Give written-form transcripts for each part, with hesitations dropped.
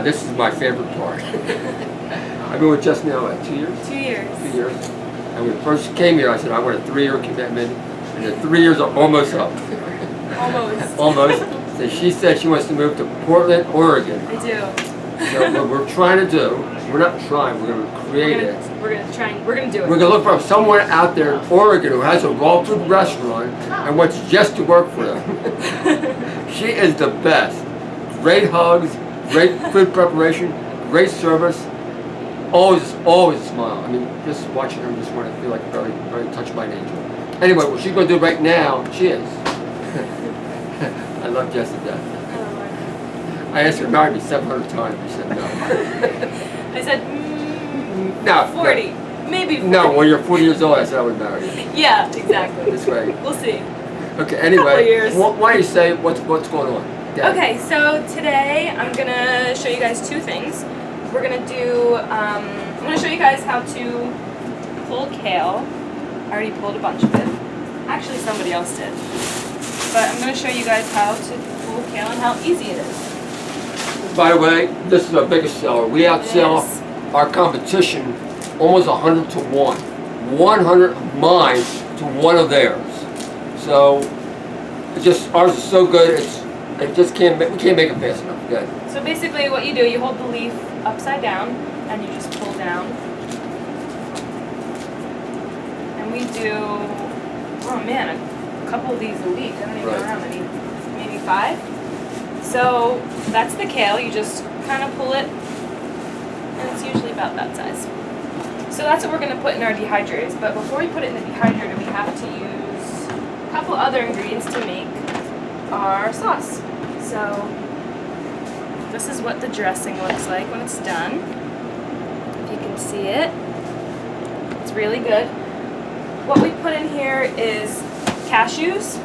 This is my favorite part. I've been with Jess now, 2 years? 2 years. 2 years. And when we first came here, I said I want a 3-year commitment, and the 3 years are almost up. Almost. Almost. So she said she wants to move to Portland, Oregon. I do. So what we're trying to do, we're not trying, we're going to create it. We're gonna do it. We're going to look for someone out there in Oregon who has a raw food restaurant and wants Jess to work for them. She is the best. Great hugs, great food preparation, great service. Always a smile. I mean, just watching her, just want to feel like very, very touched by an angel. Anyway, what she's going to do right now, she is. I love Jess to death. I asked her to marry me 700 times. She said no. I said, no. 40. No. Maybe 40. No, when you're 40 years old, I said I would marry you. Yeah, exactly. This way. We'll see. Okay, anyway, years. Why don't you say what's going on? Dad. Okay, so today I'm going to show you guys 2 things. We're going to do, I'm going to show you guys how to pull kale. I already pulled a bunch of it. Actually, somebody else did. But I'm going to show you guys how to pull kale and how easy it is. By the way, this is our biggest seller. We outsell our competition almost 100 to 1. 100 of mine to 1 of theirs. So, ours is so good, we can't make it fast enough. Good. So basically what you do, you hold the leaf upside down and you just pull down. And we do, oh man, a couple of these a week. I don't even know how many, maybe 5. So that's the kale. You just kind of pull it, and it's usually about that size. So that's what we're going to put in our dehydrators. But before we put it in the dehydrator, we have to use a couple other ingredients to make our sauce. So this is what the dressing looks like when it's done. If you can see it, it's really good. What we put in here is cashews.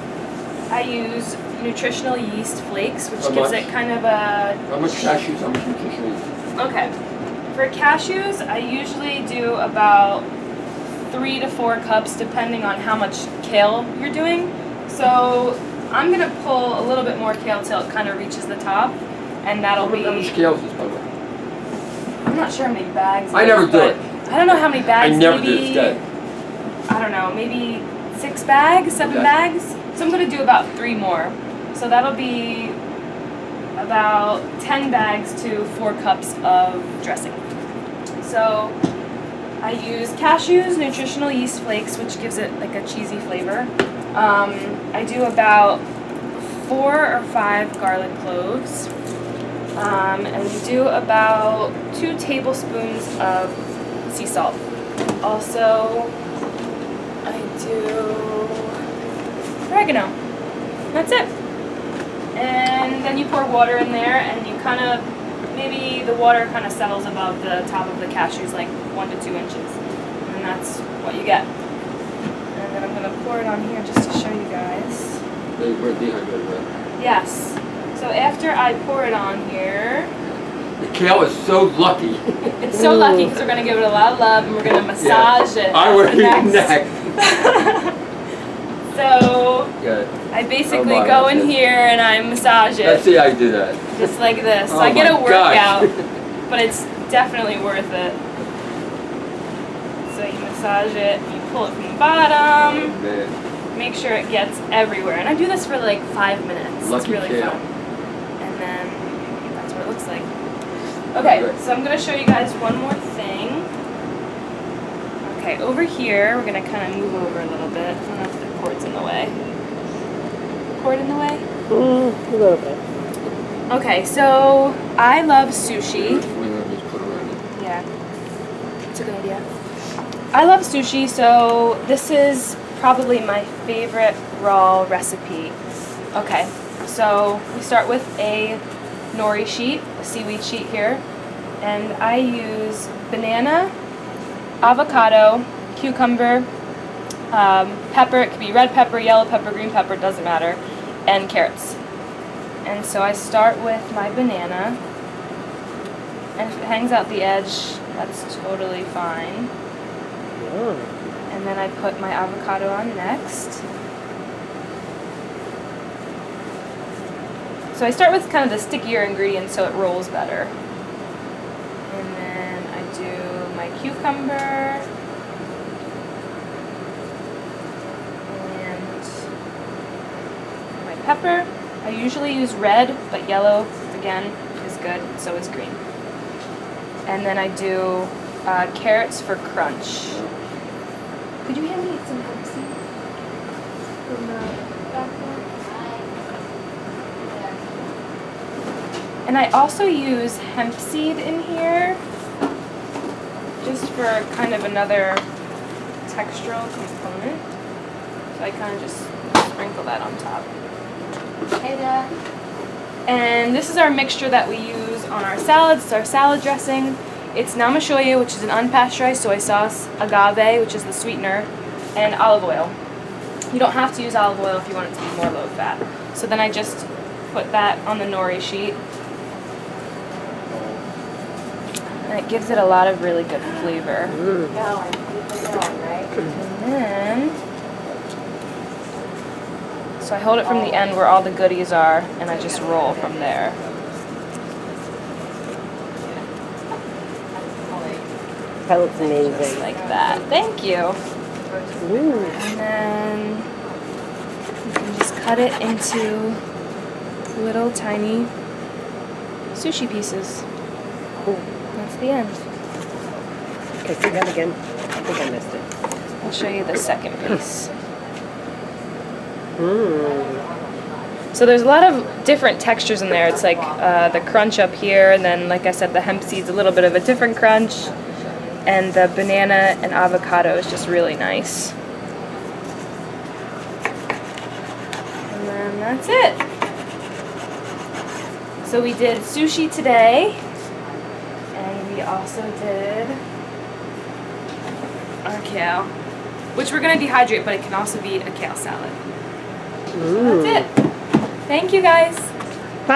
I use nutritional yeast flakes, which gives it kind of a... How much cashews, how much nutritional yeast? Okay. For cashews, I usually do about 3 to 4 cups, depending on how much kale you're doing. So I'm going to pull a little bit more kale till it kind of reaches the top, and that'll be... How much kale is this, by the way? I'm not sure how many bags. I never do it. I don't know how many bags. I never do it. Good. I don't know, maybe 6 bags, 7 bags. So I'm going to do about 3 more. So that'll be about 10 bags to 4 cups of dressing. So I use cashews, nutritional yeast flakes, which gives it like a cheesy flavor. I do about 4 or 5 garlic cloves. And we do about 2 tablespoons of sea salt. Also, I do oregano. That's it. And then you pour water in there, and you kind of, maybe the water kind of settles above the top of the cashews, like 1 to 2 inches. And that's what you get. And then I'm going to pour it on here just to show you guys. We're dehydrated, right? Yes. So after I pour it on here... The kale is so lucky. It's so lucky because we're going to give it a lot of love, and we're going to massage it. I would be next. So, good. I basically go in here and I massage it. Let's see how you do that. Just like this. So Oh I get a my workout, gosh. but it's definitely worth it. So you massage it, you pull it from the bottom, make sure it gets everywhere. And I do this for like 5 minutes. Lucky it's really kale. fun. And then that's what it looks like. Okay, so I'm going to show you guys one more thing. Okay, over here, we're going to kind of move over a little bit. I don't know if the cord's in the way. Cord in the way? A little bit. Okay, so I love sushi. Yeah, it's a good idea. I love sushi, so this is probably my favorite raw recipe. Okay, so we start with a nori sheet, a seaweed sheet here, and I use banana, avocado, cucumber, pepper, it could be red pepper, yellow pepper, green pepper, doesn't matter, and carrots. And so I start with my banana, and if it hangs out the edge, that's totally fine. And then I put my avocado on next. So I start with kind of the stickier ingredients so it rolls better. And then I do my cucumber. And my pepper. I usually use red, but yellow, again, is good. So is green. And then I do carrots for crunch. Could you hand me some hemp seed from the back there? And I also use hemp seed in here, just for kind of another textural component. So I kind of just sprinkle that on top. Hey there. And this is our mixture that we use on our salads. It's our salad dressing. It's namashoyu, which is an unpasteurized soy sauce, agave, which is the sweetener, and olive oil. You don't have to use olive oil if you want it to be more low fat. So then I just put that on the nori sheet. And it gives it a lot of really good flavor. And then, so I hold it from the end where all the goodies are, and I just roll from there. That looks amazing. Just like that. Thank you. Ooh. And then you can just cut it into little tiny sushi pieces. Cool. That's the end. Okay, say that again. I think I missed it. I'll show you the second piece. So there's a lot of different textures in there. It's like the crunch up here, and then, like I said, the hemp seed's a little bit of a different crunch, and the banana and avocado is just really nice. And then that's it. So we did sushi today, and we also did our kale, which we're going to dehydrate, but it can also be a kale salad. So that's it. Thank you, guys.